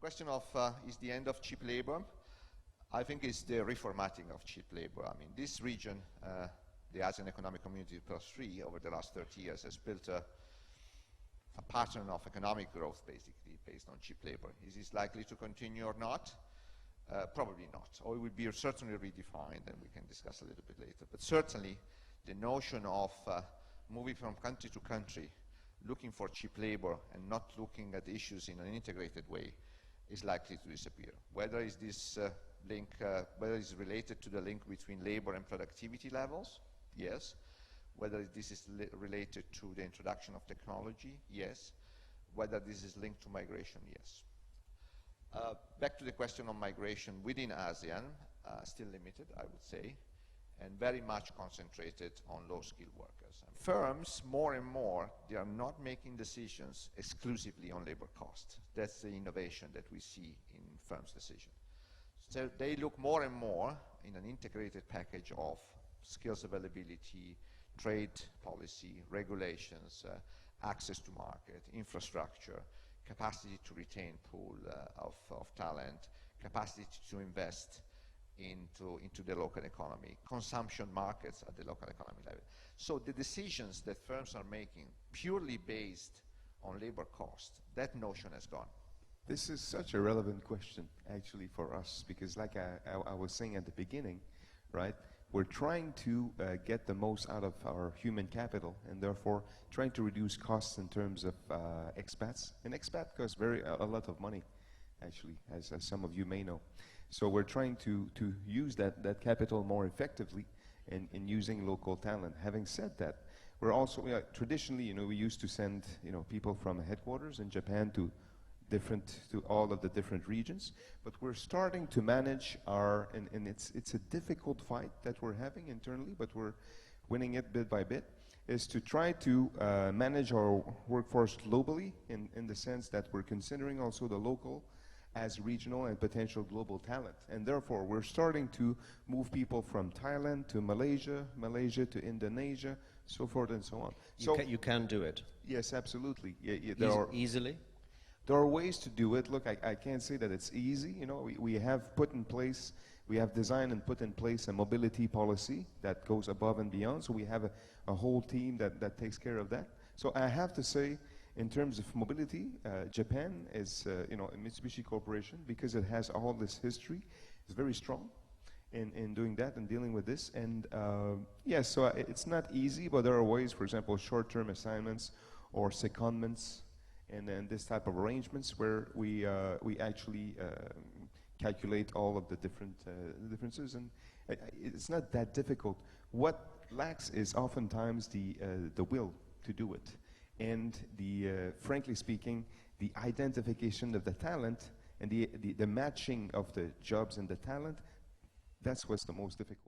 question of is the end of cheap labor? I think it's the reformatting of cheap labor. I mean, this region, the ASEAN Economic Community +3, over the last 30 years, has built a pattern of economic growth, basically, based on cheap labor. Is this likely to continue or not? Probably not. Or it will be certainly redefined, and we can discuss a little bit later. But certainly, the notion of moving from country to country, looking for cheap labor and not looking at issues in an integrated way is likely to disappear. Whether is this link, whether it's related to the link between labor and productivity levels, yes. Whether this is related to the introduction of technology, yes. Whether this is linked to migration, yes. Back to the question of migration within ASEAN, still limited, I would say, and very much concentrated on low-skilled workers. Firms, more and more, they are not making decisions exclusively on labor cost. That's the innovation that we see in firms' decisions. So they look more and more in an integrated package of skills availability, trade policy, regulations, access to market, infrastructure, capacity to retain pool of talent, capacity to invest into the local economy, consumption markets at the local economy level. So the decisions that firms are making purely based on labor cost, that notion has gone. This is such a relevant question, actually, for us, because like I was saying at the beginning, right, we're trying to get the most out of our human capital, and therefore trying to reduce costs in terms of expats. And expat costs a lot of money, actually, as some of you may know. So we're trying to use that capital more effectively in using local talent. Having said that, we're also, traditionally, we used to send, people from headquarters in Japan to all of the different regions, but we're starting to manage and it's a difficult fight that we're having internally, but we're winning it bit by bit, is to try to manage our workforce globally in the sense that we're considering also the local as regional and potential global talent. And therefore, we're starting to move people from Thailand to Malaysia, Malaysia to Indonesia, so forth and so on. You can do it? Yes, absolutely. Easily? There are ways to do it. Look, I can't say that it's easy. We have put in place, we have designed and put in place a mobility policy that goes above and beyond. So we have a whole team that takes care of that. So I have to say, in terms of mobility, Japan is, a Mitsubishi Corporation, because it has all this history, is very strong in doing that and dealing with this. And yes, so it's not easy, but there are ways, for example, short-term assignments or secondments, and then this type of arrangements where we actually calculate all of the different differences, and it's not that difficult. What lacks is oftentimes the will to do it. And frankly speaking, the identification of the talent and the matching of the jobs and the talent, that's what's the most difficult.